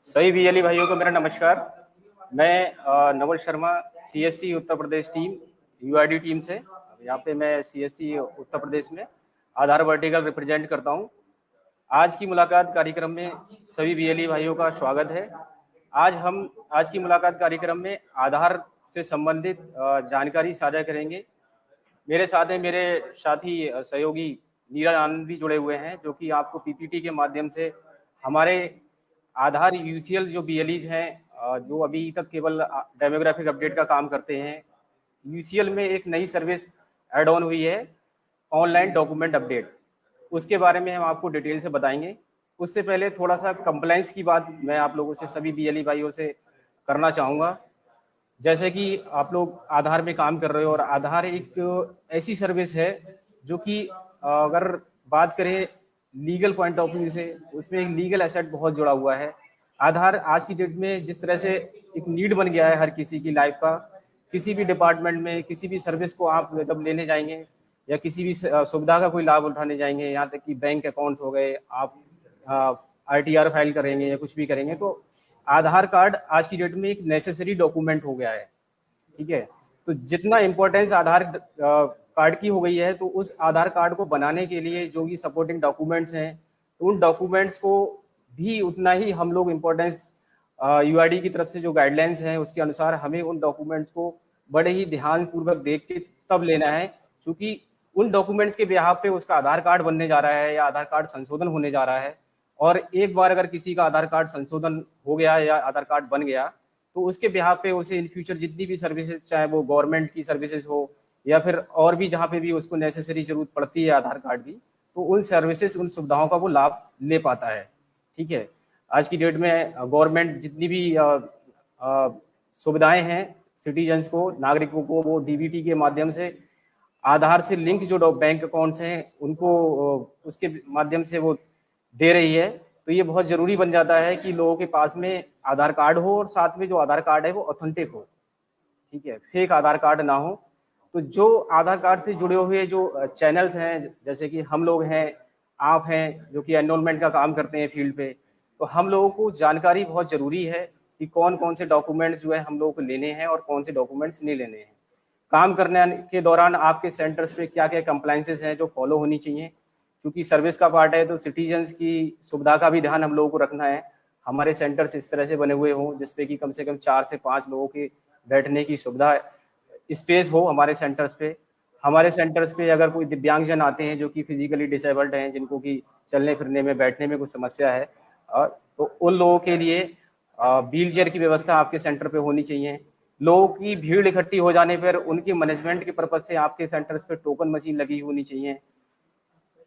सभी बीएलई भाइयों को मेरा नमस्कार। मैं Naval Sharma, CSC Uttar Pradesh team, UID team से। यहाँ पे मैं सीएससी उत्तर प्रदेश में आधार वर्टिकल रिप्रेजेंट करता हूँ। आज की मुलाकात कार्यक्रम में सभी बीएलई भाइयों का स्वागत है। आज की मुलाकात कार्यक्रम में आधार से संबंधित जानकारी साझा करेंगे। मेरे साथ हैं मेरे साथी सहयोगी नीरज आनंद भी जुड़े हुए हैं, जो कि आपको पीपीटी के माध्यम से हमारे आधार यूसीएल जो बीएलईज हैं, जो अभी तक केवल डेमोग्राफिक अपडेट का काम करते हैं, यूसीएल में एक नई सर्विस ऐड ऑन हुई है, ऑनलाइन डॉक्यूमेंट अपडेट। उसके बारे में हम आपको डिटेल से बताएंगे। उससे पहले थोड़ा सा कंप्लायंस की बात मैं आप लोगों से, सभी बीएलई भाइयों से करना चाहूँगा। जैसे कि आप लोग आधार में काम कर रहे हो, और आधार एक ऐसी सर्विस है जो कि अगर बात करें लीगल पॉइंट ऑफ व्यू से, उसमें एक लीगल एसेट बहुत जुड़ा हुआ है। आधार आज की डेट में जिस तरह से एक नीड बन गया है हर किसी की लाइफ का, किसी भी डिपार्टमेंट में किसी भी सर्विस को आप जब लेने जाएंगे या किसी भी सुविधा का कोई लाभ उठाने जाएंगे, यहाँ तक कि बैंक अकाउंट्स हो गए, आप आरटीआर फाइल करेंगे या कुछ भी करेंगे, तो आधार कार्ड आज की डेट में एक नेसेसरी डॉक्यूमेंट हो गया है। ठीक है, तो जितना इम्पोर्टेंस आधार कार्ड की हो गई है, तो उस आधार कार्ड को बनाने के लिए जो भी सपोर्टिंग डॉक्यूमेंट्स हैं, तो उन डॉक्यूमेंट्स को भी उतना ही हम लोग इम्पोर्टेंस, यूआईडी की तरफ से जो गाइडलाइंस हैं उसके अनुसार हमें उन डॉक्यूमेंट्स को बड़े ही ध्यानपूर्वक देख के तब लेना है, क्योंकि उन डॉक्यूमेंट्स के बिहाफ पे उसका आधार कार्ड बनने जा रहा है या आधार कार्ड संशोधन होने जा रहा है। और एक बार अगर किसी का आधार कार्ड संशोधन हो गया या आधार कार्ड बन गया, तो उसके बिहाफ पे उसे इन फ्यूचर जितनी भी सर्विसेज, चाहे वो गवर्नमेंट की सर्विसेज हो या फिर और भी जहाँ पे भी उसको नेसेसरी जरूरत पड़ती है आधार कार्ड की, तो उन सर्विसेज, उन सुविधाओं का वो लाभ ले पाता है। ठीक है, आज की डेट में गवर्नमेंट जितनी भी सुविधाएं हैं सिटीजन्स को, नागरिकों को, वो डीबीटी के माध्यम से आधार से लिंक जो बैंक अकाउंट्स हैं उनको उसके माध्यम से वो दे रही है। तो ये बहुत जरूरी बन जाता है कि लोगों के पास में आधार कार्ड हो और साथ में जो आधार कार्ड है वो ऑथेंटिक हो। ठीक है, फेक आधार कार्ड ना हो। तो जो आधार कार्ड से जुड़े हुए जो चैनल्स हैं, जैसे कि हम लोग हैं, आप हैं, जो कि एनरोलमेंट का काम करते हैं फील्ड पे, तो हम लोगों को जानकारी बहुत जरूरी है कि कौन कौन से डॉक्यूमेंट्स जो है हम लोगों को लेने हैं और कौन से डॉक्यूमेंट्स नहीं लेने हैं। काम करने के दौरान आपके सेंटर्स पे क्या क्या कंप्लायंसेस हैं जो फॉलो होनी चाहिए, क्योंकि सर्विस का पार्ट है, तो सिटीजन्स की सुविधा का भी ध्यान हम लोगों को रखना है। हमारे सेंटर्स इस तरह से बने हुए हों जिसपे कि कम से कम 4 से 5 लोगों के बैठने की सुविधा, स्पेस हो हमारे सेंटर्स पे। हमारे सेंटर्स पे अगर कोई दिव्यांगजन आते हैं जो कि फिजिकली डिसेबल्ड हैं, जिनको कि चलने फिरने में, बैठने में कुछ समस्या है, तो उन लोगों के लिए व्हील चेयर की व्यवस्था आपके सेंटर पे होनी चाहिए। लोगों की भीड़ इकट्ठी हो जाने पर उनकी मैनेजमेंट के पर्पज से आपके सेंटर्स पे टोकन मशीन लगी होनी चाहिए।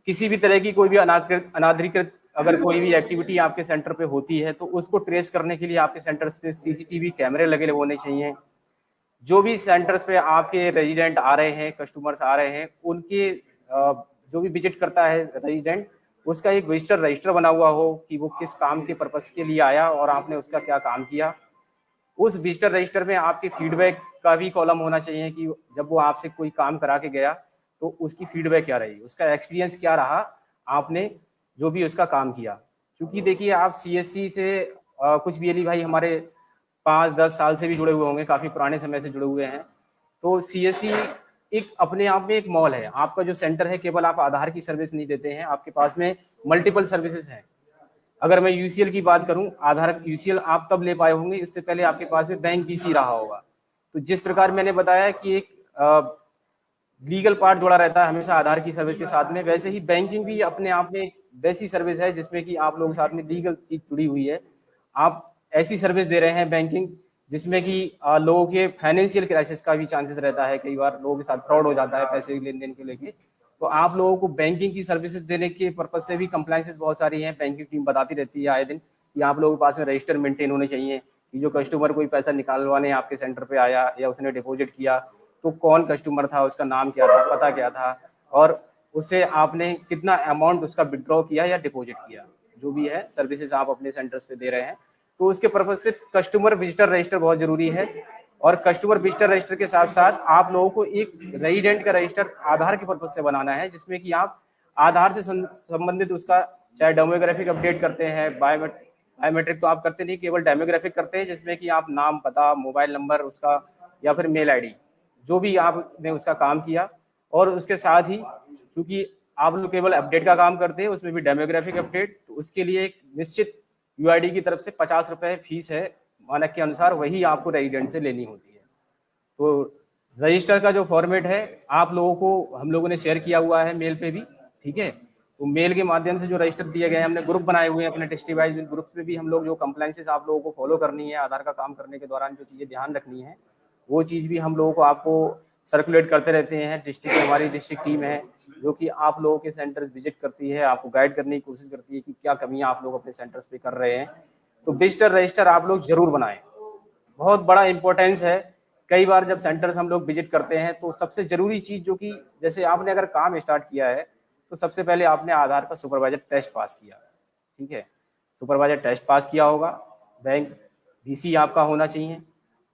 किसी भी तरह की कोई भी अनाधिकृत अगर कोई भी एक्टिविटी आपके सेंटर पे होती है, तो उसको ट्रेस करने के लिए आपके सेंटर्स पे सीसीटीवी कैमरे लगे होने चाहिए। जो भी सेंटर्स पे आपके रेजिडेंट आ रहे हैं, कस्टमर्स आ रहे हैं, उनके जो भी विजिट करता है रेजिडेंट, उसका एक विजिटर रजिस्टर बना हुआ हो कि वो किस काम के पर्पस के लिए आया और आपने उसका क्या काम किया। उस विजिटर रजिस्टर में आपके फीडबैक का भी कॉलम होना चाहिए कि जब वो आपसे कोई काम करा के गया तो उसकी फीडबैक क्या रही, उसका एक्सपीरियंस क्या रहा, आपने जो भी उसका काम किया। क्योंकि देखिए, आप सीएससी से कुछ बीएलई भाई हमारे 5-10 साल से भी जुड़े हुए होंगे, काफी पुराने समय से जुड़े हुए हैं। तो सीएससी एक अपने आप में एक मॉल है। आपका जो सेंटर है, केवल आप आधार की सर्विस नहीं देते हैं, आपके पास में मल्टीपल सर्विसेज हैं। अगर मैं यूसीएल की बात करूं, आधार यूसीएल आप तब ले पाए होंगे, इससे पहले आपके पास में बैंक पीसी रहा होगा। तो जिस प्रकार मैंने बताया कि एक लीगल पार्ट जुड़ा रहता है हमेशा आधार की सर्विस के साथ में, वैसे ही बैंकिंग भी अपने आप में एक वैसी सर्विस है जिसमें कि आप लोगों के साथ में लीगल चीज जुड़ी हुई है। आप ऐसी सर्विस दे रहे हैं बैंकिंग, जिसमें कि लोगों के फाइनेंशियल क्राइसिस का भी चांसेस रहता है, कई बार लोगों के साथ फ्रॉड हो जाता है पैसे लेन देन को लेके। तो आप लोगों को बैंकिंग की सर्विसेज देने के पर्पज से भी कंप्लायंसेस बहुत सारी हैं, बैंकिंग टीम बताती रहती है आए दिन कि आप लोगों के पास में रजिस्टर मेंटेन होने चाहिए कि जो कस्टमर कोई पैसा निकालवाने आपके सेंटर पे आया या उसने डिपॉजिट किया, तो कौन कस्टमर था, उसका नाम क्या था, पता क्या था, और उससे आपने कितना अमाउंट उसका विड्रॉ किया या डिपॉजिट किया। जो भी है सर्विसेज आप अपने सेंटर्स पे दे रहे हैं, तो उसके पर्पज से कस्टमर विजिटर रजिस्टर बहुत जरूरी है। और कस्टमर विजिटर रजिस्टर के साथ साथ आप लोगों को एक रेजिडेंट का रजिस्टर आधार के पर्पज से बनाना है, जिसमें कि आप आधार से संबंधित उसका, चाहे डेमोग्राफिक अपडेट करते हैं, बायोमेट्रिक बायोमेट्रिक तो आप करते नहीं, केवल डेमोग्राफिक करते हैं, जिसमें कि आप नाम, पता, मोबाइल नंबर उसका या फिर मेल आईडी जो भी आपने उसका काम किया। और उसके साथ ही क्योंकि आप लोग केवल अपडेट का काम करते हैं, उसमें भी डेमोग्राफिक अपडेट, तो उसके लिए एक निश्चित यूआईडी की तरफ से 50 रुपए फीस है मानक के अनुसार, वही आपको रेजिडेंट से लेनी होती है। तो रजिस्टर का जो फॉर्मेट है आप लोगों को हम लोगों ने शेयर किया हुआ है मेल पे भी, ठीक है। तो मेल के माध्यम से जो रजिस्टर दिए गए हैं, हमने ग्रुप बनाए हुए हैं अपने डिस्ट्रिक्ट वाइज, ग्रुप में भी हम लोग जो कंप्लाइंसेस आप लोगों को फॉलो करनी है, आधार का काम करने के दौरान जो चीज़ें ध्यान रखनी है, वो चीज़ भी हम लोगों को आपको सर्कुलेट करते रहते हैं। डिस्ट्रिक्ट हमारी डिस्ट्रिक्ट टीम है जो कि आप लोगों के सेंटर्स विजिट करती है, आपको गाइड करने की कोशिश करती है कि क्या कमियां आप लोग अपने सेंटर्स पे कर रहे हैं। तो डिजिटल रजिस्टर आप लोग जरूर बनाएं, बहुत बड़ा इंपॉर्टेंस है। कई बार जब सेंटर्स हम लोग विजिट करते हैं तो सबसे जरूरी चीज जो कि जैसे आपने अगर काम स्टार्ट किया है तो सबसे पहले आपने आधार का सुपरवाइजर टेस्ट पास किया, ठीक है। सुपरवाइजर टेस्ट पास किया होगा, बैंक डीसी आपका होना चाहिए।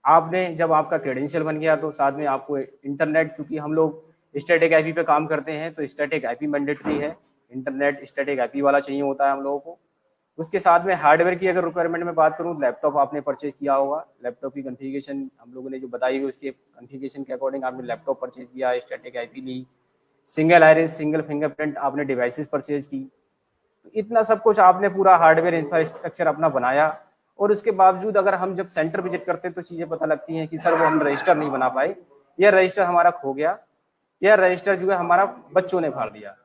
आपने जब आपका क्रेडेंशियल बन गया तो साथ में आपको इंटरनेट, चूंकि हम लोग स्टैटिक आईपी पे काम करते हैं तो स्टैटिक आईपी मैंडेटरी है, इंटरनेट स्टैटिक आईपी वाला चाहिए होता है हम लोगों को। उसके साथ में हार्डवेयर की अगर रिक्वायरमेंट में बात करूं, लैपटॉप आपने परचेज किया होगा, लैपटॉप की कॉन्फ़िगरेशन हम लोगों ने जो बताई हुई उसके कॉन्फ़िगरेशन के अकॉर्डिंग आपने लैपटॉप परचेज किया, स्टैटिक आईपी ली, सिंगल आइरिस सिंगल फिंगरप्रिंट आपने डिवाइसेस परचेज की। तो इतना सब कुछ आपने पूरा हार्डवेयर इंफ्रास्ट्रक्चर अपना बनाया। और उसके बावजूद अगर हम जब सेंटर विजिट करते हैं तो चीज़ें पता लगती हैं कि सर वो हम रजिस्टर नहीं बना पाए, या रजिस्टर हमारा खो गया, या रजिस्टर जो है हमारा बच्चों ने फाड़ दिया।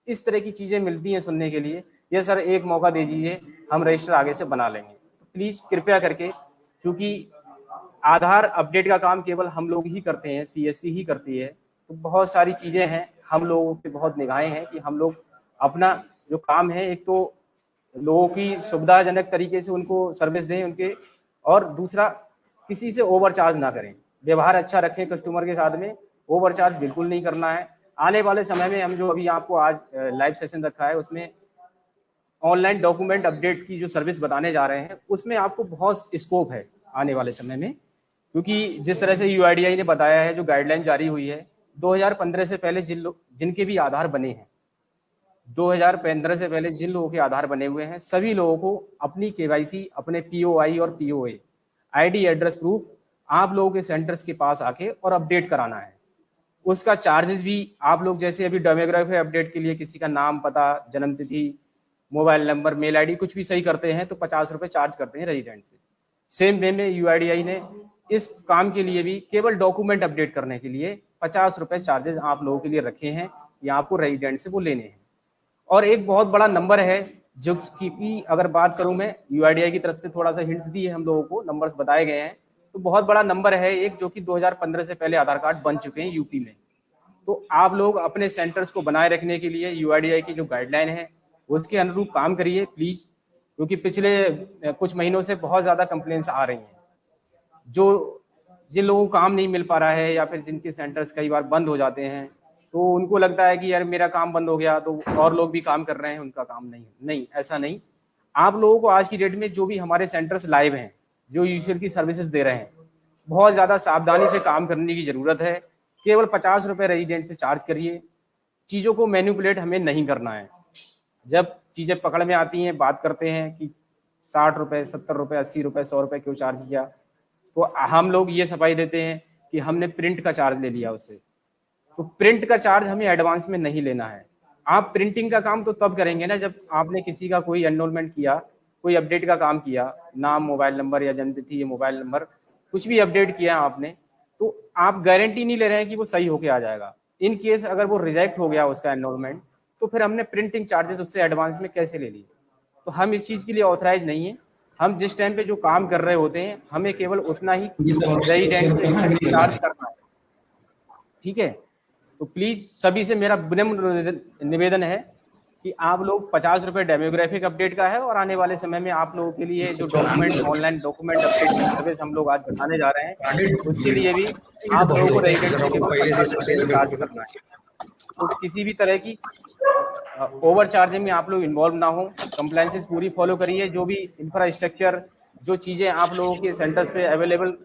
इस तरह की चीज़ें मिलती हैं सुनने के लिए, ये सर एक मौका दे दीजिए, हम रजिस्टर आगे से बना लेंगे। तो प्लीज़ कृपया करके, क्योंकि आधार अपडेट का काम केवल हम लोग ही करते हैं, सीएससी ही करती है, तो बहुत सारी चीज़ें हैं, हम लोगों पे बहुत निगाहें हैं कि हम लोग अपना जो काम है, एक तो लोगों की सुविधाजनक तरीके से उनको सर्विस दें उनके, और दूसरा किसी से ओवर चार्ज ना करें, व्यवहार अच्छा रखें कस्टमर के साथ में, ओवर चार्ज बिल्कुल नहीं करना है। आने वाले समय में हम जो अभी आपको आज लाइव सेशन रखा है उसमें ऑनलाइन डॉक्यूमेंट अपडेट की जो सर्विस बताने जा रहे हैं, उसमें आपको बहुत स्कोप है आने वाले समय में, क्योंकि जिस तरह से यूआईडीआई ने बताया है, जो गाइडलाइन जारी हुई है 2015 से पहले जिनके भी आधार बने हैं, 2015 से पहले जिन लोगों के आधार बने हुए हैं, सभी लोगों को अपनी केवाईसी, अपने पीओआई और पीओए आईडी एड्रेस प्रूफ आप लोगों के सेंटर्स के पास आके और अपडेट कराना है। उसका चार्जेस भी आप लोग जैसे अभी डेमोग्राफी अपडेट के लिए किसी का नाम, पता, जन्म तिथि, मोबाइल नंबर, मेल आईडी कुछ भी सही करते हैं तो 50 रुपए चार्ज करते हैं रेजिडेंट से। सेम वे में यूआईडीआई ने इस काम के लिए भी केवल डॉक्यूमेंट अपडेट करने के लिए 50 रुपए चार्जेस आप लोगों के लिए रखे हैं, या आपको रेजिडेंट से वो लेने हैं। और एक बहुत बड़ा नंबर है जो की अगर बात करूं मैं, यूआईडीआई की तरफ से थोड़ा सा हिंट्स दिए हम लोगों को, नंबर्स बताए गए हैं, तो बहुत बड़ा नंबर है एक, जो कि 2015 से पहले आधार कार्ड बन चुके हैं यूपी में। तो आप लोग अपने सेंटर्स को बनाए रखने के लिए यूआईडीआई की जो गाइडलाइन है उसके अनुरूप काम करिए प्लीज, क्योंकि पिछले कुछ महीनों से बहुत ज्यादा कंप्लेंट्स आ रही हैं, जो जिन लोगों को काम नहीं मिल पा रहा है या फिर जिनके सेंटर्स कई बार बंद हो जाते हैं, तो उनको लगता है कि यार मेरा काम बंद हो गया तो और लोग भी काम कर रहे हैं, उनका काम नहीं, ऐसा नहीं। आप लोगों को आज की डेट में जो भी हमारे सेंटर्स लाइव हैं, जो यूजर की सर्विसेज दे रहे हैं, बहुत ज्यादा सावधानी से काम करने की जरूरत है। केवल 50 रुपए रेजिडेंट से चार्ज करिए, चीजों को मैनिपुलेट हमें नहीं करना है। जब चीजें पकड़ में आती हैं, बात करते हैं कि 60 रुपए, 70 रुपए, 80 रुपए, 100 रुपए क्यों चार्ज किया, तो हम लोग ये सफाई देते हैं कि हमने प्रिंट का चार्ज ले लिया उससे। तो प्रिंट का चार्ज हमें एडवांस में नहीं लेना है। आप प्रिंटिंग का काम तो तब करेंगे ना जब आपने किसी का कोई एनरोलमेंट किया, कोई अपडेट का काम किया, नाम, मोबाइल नंबर या जन्मतिथि या मोबाइल नंबर कुछ भी अपडेट किया आपने, तो आप गारंटी नहीं ले रहे हैं कि वो सही होके आ जाएगा। इन केस अगर वो रिजेक्ट हो गया उसका एनरोलमेंट, तो फिर हमने प्रिंटिंग चार्जेस उससे एडवांस में कैसे ले लिए। तो हम इस चीज के लिए ऑथराइज नहीं है। हम जिस टाइम पे जो काम कर रहे होते हैं हमें केवल उतना ही रेजिडेंट से चार्ज करना है, ठीक है। तो प्लीज सभी से मेरा विनम्र निवेदन है कि आप लोग 50 रुपए डेमोग्राफिक अपडेट का है, और आने वाले समय में आप लोगों के लिए जो डॉक्यूमेंट, ऑनलाइन डॉक्यूमेंट अपडेट की सर्विस हम लोग आज बताने जा रहे हैं, उसके लिए भी आप लोगों को रेजिडेंट चार्ज करना है। तो किसी भी तरह की ओवर चार्जिंग में आप लोग इन्वॉल्व ना हो, कंप्लायंसेस पूरी फॉलो करिए। जो भी इंफ्रास्ट्रक्चर, जो चीजें आप लोगों के सेंटर्स पे अवेलेबल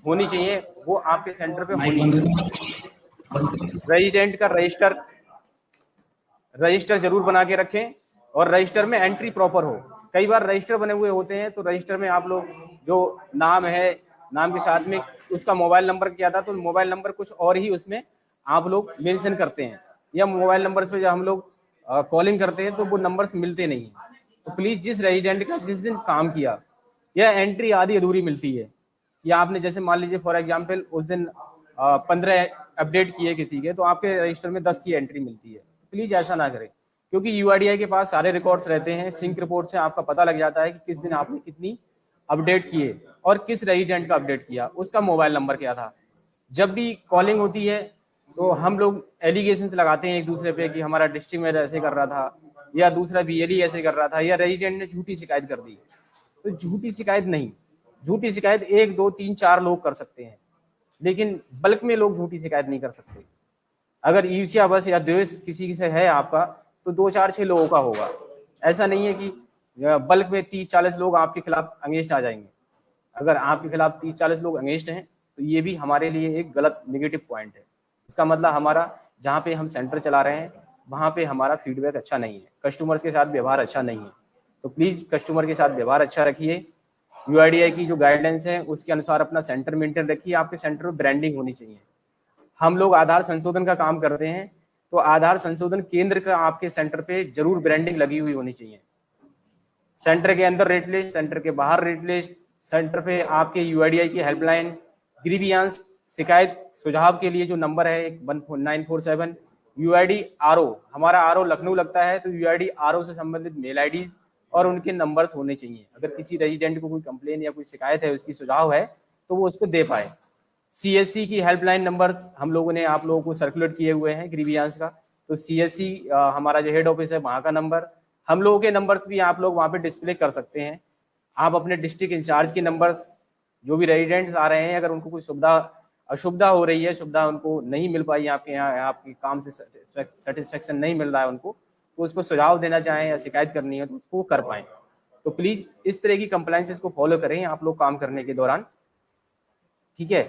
होनी चाहिए वो आपके सेंटर पे होनी चाहिए। रेजिडेंट का रजिस्टर जरूर बना के रखें, और रजिस्टर में एंट्री प्रॉपर हो, कई बार रजिस्टर बने हुए होते हैं, तो रजिस्टर में आप लोग जो नाम है, नाम के साथ में उसका मोबाइल नंबर क्या था, तो मोबाइल नंबर कुछ और ही उसमें आप लोग मेंशन करते हैं, या मोबाइल नंबर पे जब हम लोग कॉलिंग करते हैं तो वो नंबर्स मिलते नहीं हैं। तो प्लीज जिस रेजिडेंट का जिस दिन काम किया, यह एंट्री आधी अधूरी मिलती है, या आपने जैसे मान लीजिए फॉर एग्जाम्पल उस दिन 15 अपडेट किए किसी के, तो आपके रजिस्टर में 10 की एंट्री मिलती है। प्लीज ऐसा ना करें, क्योंकि यूआईडीआई के पास सारे रिकॉर्ड्स रहते हैं, सिंक रिपोर्ट से आपका पता लग जाता है कि किस दिन आपने कितनी अपडेट किए और किस रेजिडेंट का अपडेट किया, उसका मोबाइल नंबर क्या था। जब भी कॉलिंग होती है तो हम लोग एलिगेशंस लगाते हैं एक दूसरे पे कि हमारा डिस्ट्रिक्ट में ऐसे कर रहा था, या दूसरा बीएलई ऐसे कर रहा था, या रेजिडेंट ने झूठी शिकायत कर दी। तो झूठी शिकायत नहीं, झूठी शिकायत 1 2 3 4 लोग कर सकते हैं, लेकिन बल्क में लोग झूठी शिकायत नहीं कर सकते। अगर ईर्ष्या बस या द्वेष किसी से है आपका, तो 2 4 6 लोगों का होगा। ऐसा नहीं है कि बल्क में 30 40 लोग आपके खिलाफ अगेंस्ट आ जाएंगे। अगर आपके खिलाफ 30 40 लोग अगेंस्ट हैं, तो ये भी हमारे लिए एक गलत नेगेटिव पॉइंट है। इसका मतलब हमारा जहाँ पे हम सेंटर चला रहे हैं वहाँ पे हमारा फीडबैक अच्छा नहीं है, कस्टमर्स के साथ व्यवहार अच्छा नहीं है। तो प्लीज कस्टमर के साथ व्यवहार अच्छा रखिए, यूआईडीआई की जो गाइडलाइंस है उसके अनुसार अपना सेंटर मेंटेन रखिए। आपके सेंटर में ब्रांडिंग होनी चाहिए। हम लोग आधार संशोधन का काम करते हैं, तो आधार संशोधन केंद्र का आपके सेंटर पे जरूर ब्रांडिंग लगी हुई होनी चाहिए। सेंटर के अंदर रेट लिस्ट, सेंटर के बाहर रेट लिस्ट, सेंटर पे आपके यूआईडीआई की हेल्पलाइन, ग्रीवियांस शिकायत सुझाव के लिए जो नंबर है 1947, यूआईडी आरओ, हमारा आरओ लखनऊ लगता है, तो यूआईडी आरओ से संबंधित मेल आईडीज और उनके नंबर्स होने चाहिए। अगर किसी रेजिडेंट को कोई कंप्लेन या कोई शिकायत है, उसकी सुझाव है, तो वो उसको दे पाए। सीएससी की हेल्पलाइन नंबर्स हम लोगों ने आप लोगों को सर्कुलेट किए हुए हैं ग्रीवियांस का, तो सीएससी हमारा जो हेड ऑफिस है वहाँ का नंबर, हम लोगों के नंबर्स भी आप लोग वहाँ पे डिस्प्ले कर सकते हैं। आप अपने डिस्ट्रिक्ट इंचार्ज के नंबर्स, जो भी रेजिडेंट्स आ रहे हैं, अगर उनको कोई सुविधा असुविधा हो रही है, सुविधा उनको नहीं मिल पाई आपके यहाँ, आपके काम से सेटिस्फेक्शन नहीं मिल रहा है उनको, तो उसको सुझाव देना चाहें या शिकायत करनी है तो उसको कर पाएं। तो प्लीज इस तरह की कंप्लायंसेस को फॉलो करें आप लोग काम करने के दौरान, ठीक है।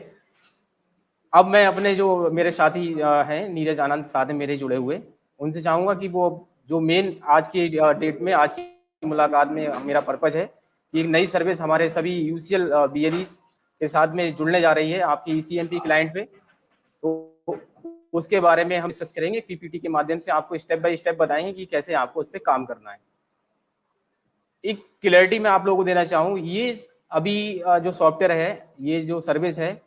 अब मैं अपने जो मेरे साथी हैं नीरज आनंद साथ में मेरे जुड़े हुए, उनसे चाहूंगा कि वो जो मेन आज की डेट में, आज की मुलाकात में मेरा पर्पज है कि एक नई सर्विस हमारे सभी यूसीएल बीएलईज के साथ में जुड़ने जा रही है आपकी ईसीएमपी क्लाइंट पे। तो उसके बारे में हम डिस्कस करेंगे, पीपीटी के माध्यम से आपको स्टेप बाय स्टेप बताएंगे कि कैसे आपको उस पर काम करना है। एक क्लैरिटी मैं आप लोगों को देना चाहूँ, ये अभी जो सॉफ्टवेयर है, ये जो सर्विस है,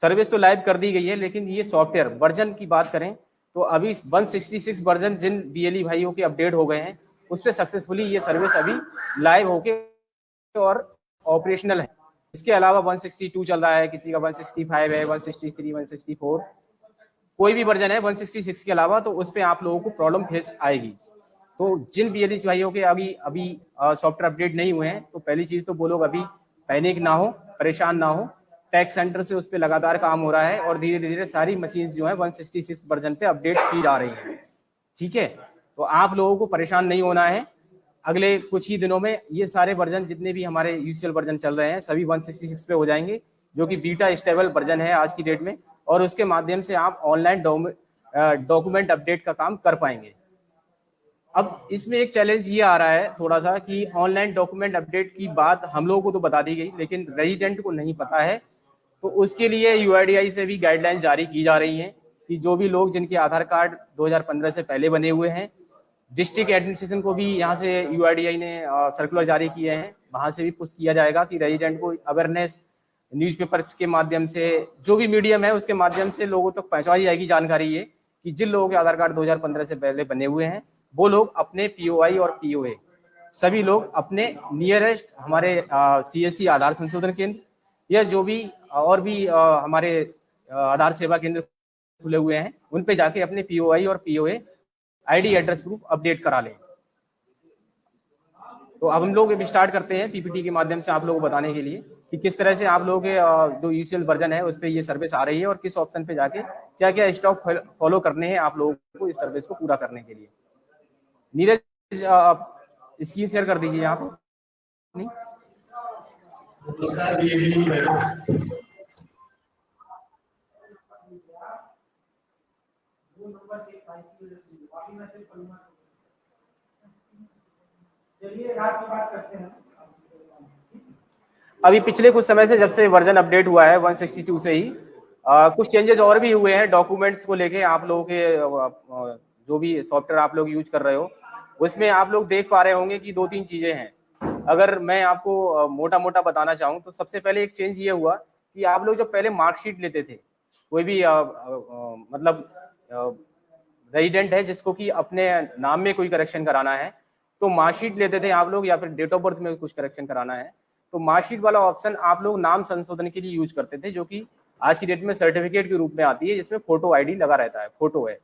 सर्विस तो लाइव कर दी गई है, लेकिन ये सॉफ्टवेयर वर्जन की बात करें तो अभी 166 वर्जन जिन बीएलई भाइयों के अपडेट हो गए हैं, उस पर सक्सेसफुली ये सर्विस अभी लाइव होके और ऑपरेशनल है। इसके अलावा 162 चल रहा है, किसी का 165 है, 163, 164, कोई भी वर्जन है 166 के अलावा, तो उस पर आप लोगों को प्रॉब्लम फेस आएगी। तो जिन बीएलई भाइयों के अभी अभी सॉफ्टवेयर अपडेट नहीं हुए हैं, तो पहली चीज तो वो लोग अभी पैनिक ना हो, परेशान ना हो। टैक्स सेंटर से उस पर लगातार काम हो रहा है और धीरे धीरे सारी मशीन जो है 166 वर्जन पे अपडेट की जा रही है, ठीक है। तो आप लोगों को परेशान नहीं होना है। अगले कुछ ही दिनों में ये सारे वर्जन जितने भी हमारे यूसीएल वर्जन चल रहे हैं सभी 166 पे हो जाएंगे, जो कि बीटा स्टेबल वर्जन है आज की डेट में, और उसके माध्यम से आप ऑनलाइन डॉक्यूमेंट अपडेट का काम कर पाएंगे। अब इसमें एक चैलेंज ये आ रहा है थोड़ा सा कि ऑनलाइन डॉक्यूमेंट अपडेट की बात हम लोगों को तो बता दी गई, लेकिन रेजिडेंट को नहीं पता है। तो उसके लिए यूआईडीआई से भी गाइडलाइन जारी की जा रही हैं कि जो भी लोग जिनके आधार कार्ड 2015 से पहले बने हुए हैं, डिस्ट्रिक्ट एडमिनिस्ट्रेशन को भी यहाँ से यूआईडीआई ने सर्कुलर जारी किए हैं, वहां से भी पुश किया जाएगा कि रेजिडेंट को अवेयरनेस न्यूज़पेपर्स के माध्यम से, जो भी मीडियम है उसके माध्यम से लोगों तक पहुंचाई जाएगी जानकारी ये कि जिन लोगों के आधार कार्ड 2015 से पहले बने हुए हैं, वो लोग अपने पीओआई और पीओए सभी लोग अपने नियरेस्ट हमारे सीएससी आधार संशोधन केंद्र या जो भी और भी हमारे आधार सेवा केंद्र खुले हुए हैं, उन पे जाके अपने पीओआई और POA ID address proof update करा लें। तो अब हम लोग स्टार्ट करते हैं पीपीटी के माध्यम से आप लोगों को बताने के लिए कि किस तरह से आप लोगों के जो यूसीएल वर्जन है उस पर ये सर्विस आ रही है और किस ऑप्शन पे जाके क्या क्या स्टॉप फॉलो करने हैं आप लोगों को इस सर्विस को पूरा करने के लिए। नीरज स्क्रीन शेयर कर दीजिए यहाँ पर। अभी पिछले कुछ समय से जब से वर्जन अपडेट हुआ है 162 से ही कुछ चेंजेस और भी हुए हैं डॉक्यूमेंट्स को लेके। आप लोगों के जो भी सॉफ्टवेयर आप लोग यूज कर रहे हो उसमें आप लोग देख पा रहे होंगे कि 2-3 चीजें हैं। अगर मैं आपको मोटा मोटा बताना चाहूँ तो सबसे पहले एक चेंज ये हुआ कि आप लोग जब पहले मार्कशीट लेते थे, कोई भी मतलब रेजिडेंट है जिसको कि अपने नाम में कोई करेक्शन कराना है तो मार्कशीट लेते थे आप लोग, या फिर डेट ऑफ बर्थ में कुछ करेक्शन कराना है तो मार्कशीट वाला ऑप्शन आप लोग नाम संशोधन के लिए यूज करते थे, जो कि आज की डेट में सर्टिफिकेट के रूप में आती है जिसमें फोटो आईडी लगा रहता है, फोटो है।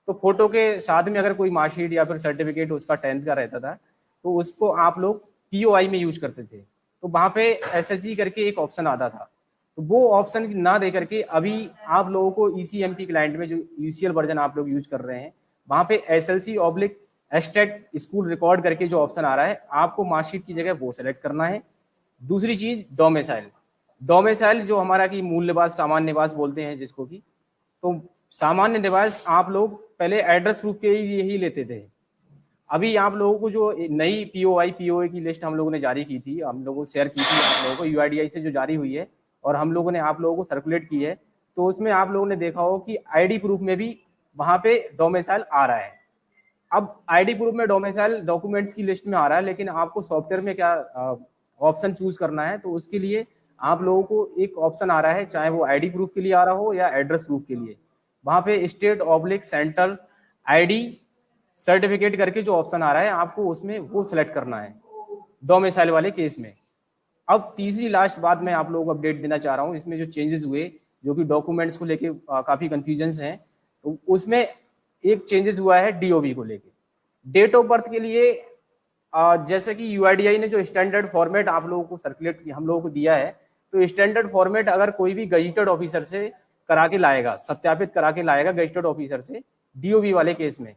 तो फोटो के साथ में अगर कोई मार्कशीट या फिर सर्टिफिकेट उसका 10th का रहता था तो उसको आप लोग पीओआई में यूज करते थे। तो वहां पे एसएचजी करके एक ऑप्शन आता था, तो वो ऑप्शन ना दे करके अभी आप लोगों को ईसीएमपी क्लाइंट में जो यूसीएल वर्जन आप लोग यूज कर रहे हैं वहां पे एसएलसी एस्टेट स्कूल रिकॉर्ड करके जो ऑप्शन आ रहा है आपको मार्कशीट की जगह वो सेलेक्ट करना है। दूसरी चीज डोमिसाइल जो हमारा की मूल निवास सामान्य निवास बोलते हैं जिसको की, तो सामान्य निवास आप लोग पहले एड्रेस प्रूफ के लिए ही लेते थे। अभी आप लोगों को जो नई पीओए की लिस्ट हम लोगों ने जारी की थी, हम लोगों को शेयर की थी आप लोगों को यूआईडीआई से जो जारी हुई है और हम लोगों ने आप लोगों को सर्कुलेट की है, तो उसमें आप लोगों ने देखा हो कि आईडी प्रूफ में भी वहां पे डोमिसाइल आ रहा है। अब आईडी प्रूफ में डोमिसाइल डॉक्यूमेंट्स की लिस्ट में आ रहा है, लेकिन आपको सॉफ्टवेयर में क्या ऑप्शन चूज करना है, तो उसके लिए आप लोगों को एक ऑप्शन आ रहा है, चाहे वो आईडी प्रूफ के लिए आ रहा हो या एड्रेस प्रूफ के लिए, वहां पे स्टेट/सेंट्रल आईडी सर्टिफिकेट करके जो ऑप्शन आ रहा है आपको उसमें वो सिलेक्ट करना है डोमिसाइल वाले केस में। अब तीसरी लास्ट बात मैं आप लोगों को अपडेट देना चाह रहा हूँ, इसमें जो चेंजेस हुए जो कि डॉक्यूमेंट्स को लेके काफी कंफ्यूजन हैं, तो उसमें एक चेंजेस हुआ है डीओबी को लेके। डेट ऑफ बर्थ के लिए जैसे कि यूआईडीआई ने जो स्टैंडर्ड फॉर्मेट आप लोगों को सर्कुलेट हम लोगों को दिया है, तो स्टैंडर्ड फॉर्मेट अगर कोई भी गजिटेड ऑफिसर से करा के लाएगा, सत्यापित करा के लाएगा गजिटेड ऑफिसर से डीओबी वाले केस में,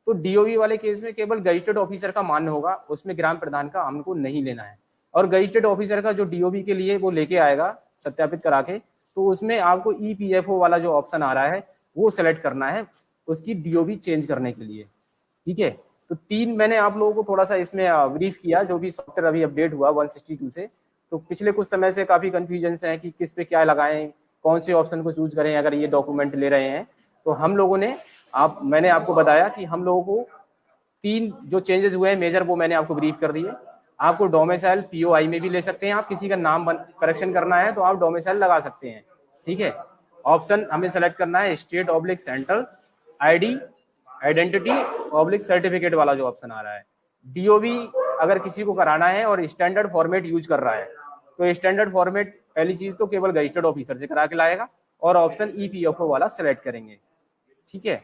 तो डीओबी वाले केस में केवल गजिटेड ऑफिसर का मान्य होगा, उसमें ग्राम प्रधान का हमको नहीं लेना है। और गजिटेड ऑफिसर का जो डीओबी के लिए वो लेके आएगा सत्यापित करा के, तो उसमें आपको ईपीएफओ वाला जो ऑप्शन आ रहा है वो सेलेक्ट करना है उसकी डीओबी चेंज करने के लिए। ठीक है, तो 3 मैंने आप लोगों को थोड़ा सा इसमें ब्रीफ किया जो भी सॉफ्टवेयर अभी अपडेट हुआ 162 से। तो पिछले कुछ समय से काफी कंफ्यूजन है कि किस पे क्या लगाएं, कौन से ऑप्शन को चूज करें अगर ये डॉक्यूमेंट ले रहे हैं। तो हम लोगों ने मैंने आपको बताया कि हम लोगों को 3 जो चेंजेस हुए हैं मेजर वो मैंने आपको ब्रीफ कर दिए। आपको डोमिसाइल पीओआई में भी ले सकते हैं, आप किसी का नाम करेक्शन करना है तो आप डोमिसाइल लगा सकते हैं। ठीक है, ऑप्शन हमें सेलेक्ट करना है स्टेट/सेंट्रल आईडी आइडेंटिटी/सर्टिफिकेट वाला जो ऑप्शन आ रहा है। डीओबी अगर किसी को कराना है और स्टैंडर्ड फॉर्मेट यूज कर रहा है तो स्टैंडर्ड फॉर्मेट पहली चीज तो केवल गजिटेड ऑफिसर से करा के लाएगा और ऑप्शन ईपीएफओ वाला सेलेक्ट करेंगे। ठीक है,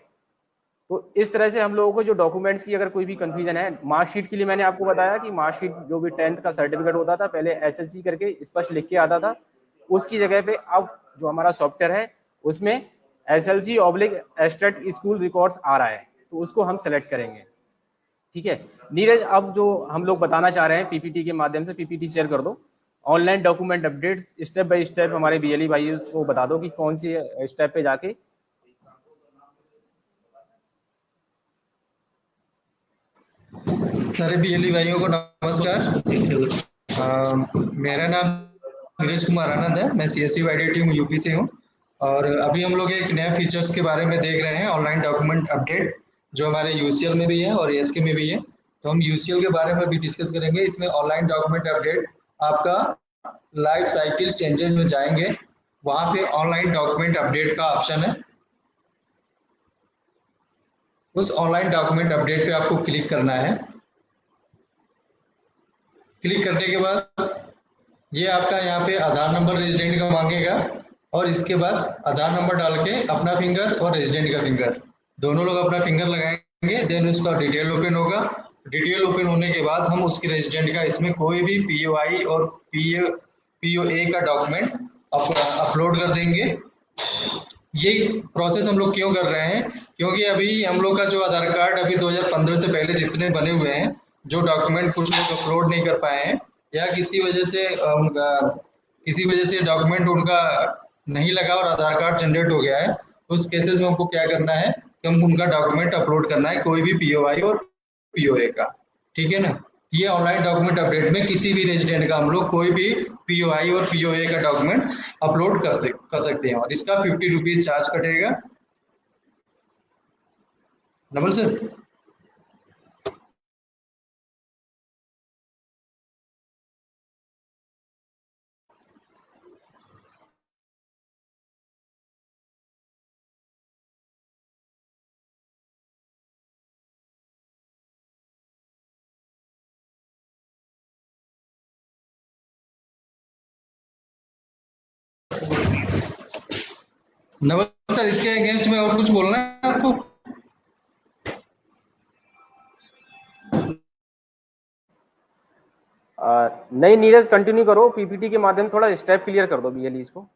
तो इस तरह से हम लोगों को जो डॉक्यूमेंट्स की अगर कोई भी कंफ्यूजन है, मार्कशीट के लिए मैंने आपको बताया कि मार्कशीट जो भी 10th का सर्टिफिकेट होता था पहले एसएससी करके स्पष्ट लिख के आता था, उसकी जगह पे अब जो हमारा सॉफ्टवेयर है उसमें एसएलसी/एस्टेट स्कूल रिकॉर्ड्स आ रहा है, तो उसको हम सेलेक्ट करेंगे। ठीक है नीरज, अब जो हम लोग बताना चाह रहे हैं पीपीटी के माध्यम से, पीपीटी शेयर कर दो। Online document update step by step हमारे बीएलई भाई को बता दो कि कौन सी स्टेप पे जाके। सारे बीएलई भाइयों को नमस्कार। मेरा नाम नीरज कुमार आनंद है, मैं सीएससी वाईडी टीम यूपी से हूँ। और अभी हम लोग एक नए फीचर्स के बारे में देख रहे हैं, ऑनलाइन डॉक्यूमेंट अपडेट, जो हमारे यूसीएल में भी है और एएसके में भी है। तो हम यूसीएल के बारे में भी डिस्कस करेंगे। इसमें ऑनलाइन डॉक्यूमेंट अपडेट आपका लाइफ साइकिल चेंजेस में जाएंगे, वहाँ पे ऑनलाइन डॉक्यूमेंट अपडेट का ऑप्शन है। उस ऑनलाइन डॉक्यूमेंट अपडेट पे आपको क्लिक करना है। क्लिक करने के बाद ये आपका यहाँ पे आधार नंबर रेजिडेंट का मांगेगा और इसके बाद आधार नंबर डाल के अपना फिंगर और रेजिडेंट का फिंगर दोनों लोग अपना फिंगर लगाएंगे। देन उसका डिटेल ओपन होगा। डिटेल ओपन होने के बाद हम उसके रेजिडेंट का इसमें कोई भी पीओआई और पीओए का डॉक्यूमेंट अपलोड कर देंगे। ये प्रोसेस हम लोग क्यों कर रहे हैं, क्योंकि अभी हम लोग का जो आधार कार्ड अभी 2015 से पहले जितने बने हुए हैं, जो डॉक्यूमेंट कुछ लोग अपलोड नहीं कर पाए हैं या किसी वजह से डॉक्यूमेंट उनका नहीं लगा और आधार कार्ड जनरेट हो गया है, उस केसेस में हमको क्या करना है कि हम उनका डॉक्यूमेंट अपलोड करना है, कोई भी पीओआई और पीओए का। ठीक है ना, ये ऑनलाइन डॉक्यूमेंट अपडेट में किसी भी रेजिडेंट का हम लोग कोई भी पीओआई और पीओए का डॉक्यूमेंट अपलोड कर सकते हैं और इसका 50 रुपीज चार्ज कटेगा। नवल सर, नवल सर इसके अगेंस्ट में और कुछ बोलना है आपको? नहीं नीरज, कंटिन्यू करो, पीपीटी के माध्यम थोड़ा स्टेप क्लियर कर दो बीएलई को।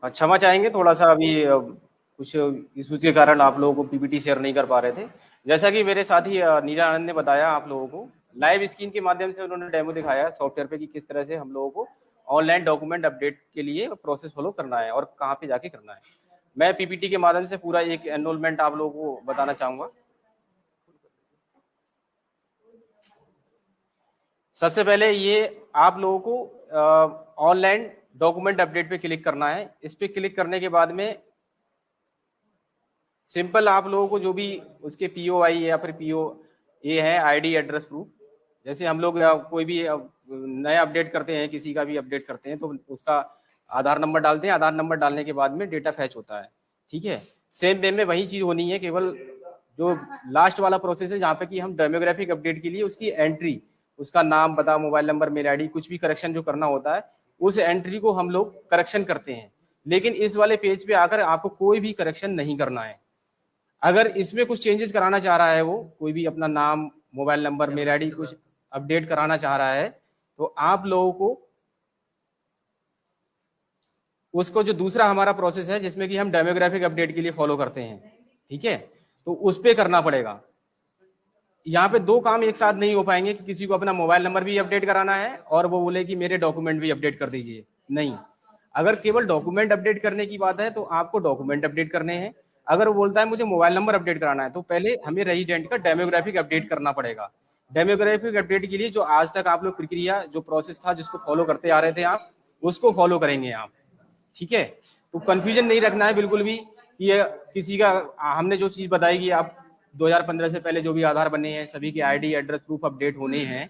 क्षमा चाहेंगे, थोड़ा सा अभी कुछ इश्यूज के कारण आप लोगों को पीपीटी शेयर नहीं कर पा रहे थे। जैसा कि मेरे साथी नीरा आनंद ने बताया आप लोगों को, लाइव स्क्रीन के माध्यम से उन्होंने डेमो दिखाया सॉफ्टवेयर पे कि किस तरह से हम लोगों को ऑनलाइन डॉक्यूमेंट अपडेट के लिए प्रोसेस फॉलो करना है और कहाँ पे जाके करना है। मैं पीपीटी के माध्यम से पूरा एक एनरोलमेंट आप लोगों को बताना चाहूंगा। सबसे पहले ये आप लोगों को ऑनलाइन डॉक्यूमेंट अपडेट पे क्लिक करना है। इस पे क्लिक करने के बाद में सिंपल आप लोगों को जो भी उसके पीओआई या फिर पीओ ये है आईडी एड्रेस प्रूफ, जैसे हम लोग कोई भी नया अपडेट करते हैं, किसी का भी अपडेट करते हैं, तो उसका आधार नंबर डालते हैं, आधार नंबर डालने के बाद में डेटा फैच होता है, ठीक है। सेम वे में वही चीज होनी है, केवल जो लास्ट वाला प्रोसेस है जहाँ पे कि हम डेमोग्राफिक अपडेट के लिए उसकी एंट्री, उसका नाम, पता, मोबाइल नंबर, मेल आईडी, कुछ भी करेक्शन जो करना होता है उस एंट्री को हम लोग करेक्शन करते हैं। लेकिन इस वाले पेज पे आकर आपको कोई भी करेक्शन नहीं करना है। अगर इसमें कुछ चेंजेस कराना चाह रहा है, वो कोई भी अपना नाम, मोबाइल नंबर, मेल आईडी कुछ अपडेट कराना चाह रहा है, तो आप लोगों को उसको जो दूसरा हमारा प्रोसेस है जिसमें कि हम डेमोग्राफिक अपडेट के लिए फॉलो करते हैं, ठीक है, तो उस पर करना पड़ेगा। यहाँ पे दो काम एक साथ नहीं हो पाएंगे कि किसी को अपना मोबाइल नंबर भी अपडेट कराना है और वो बोले कि मेरे डॉक्यूमेंट भी अपडेट कर दीजिए, नहीं। अगर केवल डॉक्यूमेंट अपडेट करने की बात है तो आपको डॉक्यूमेंट अपडेट करने हैं। अगर वो बोलता है मुझे मोबाइल नंबर अपडेट कराना है, तो पहले हमें रेजिडेंट का डेमोग्राफिक अपडेट करना पड़ेगा। डेमोग्राफिक अपडेट के लिए जो आज तक आप लोग प्रक्रिया, जो प्रोसेस था जिसको फॉलो करते आ रहे थे आप, उसको फॉलो करेंगे आप, ठीक है। तो कंफ्यूजन नहीं रखना है बिल्कुल भी कि ये किसी का, हमने जो चीज बताई कि आप 2015 से पहले जो भी आधार बने हैं सभी के आईडी, एड्रेस प्रूफ अपडेट होने हैं।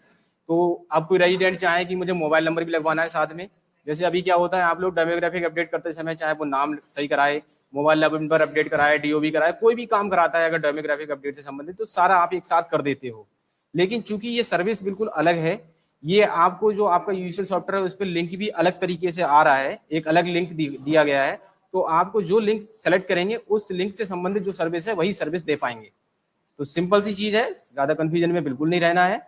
तो अब कोई रेजिडेंट चाहे कि मुझे मोबाइल नंबर भी लगवाना है साथ में, जैसे अभी क्या होता है, आप लोग डेमोग्राफिक अपडेट करते समय चाहे वो नाम सही कराए, मोबाइल नंबर अपडेट कराए, डीओबी कराए, कोई भी काम कराता है अगर डेमोग्राफिक अपडेट से संबंधित, तो सारा आप एक साथ कर देते हो। लेकिन चूंकि ये सर्विस बिल्कुल अलग है, ये आपको जो आपका यूजुअल सॉफ्टवेयर है उस पर लिंक भी अलग तरीके से आ रहा है, एक अलग लिंक दिया गया है, तो आपको जो लिंक सेलेक्ट करेंगे उस लिंक से संबंधित जो सर्विस है वही सर्विस दे पाएंगे। तो सिंपल सी चीज है, ज्यादा कंफ्यूजन में बिल्कुल नहीं रहना है।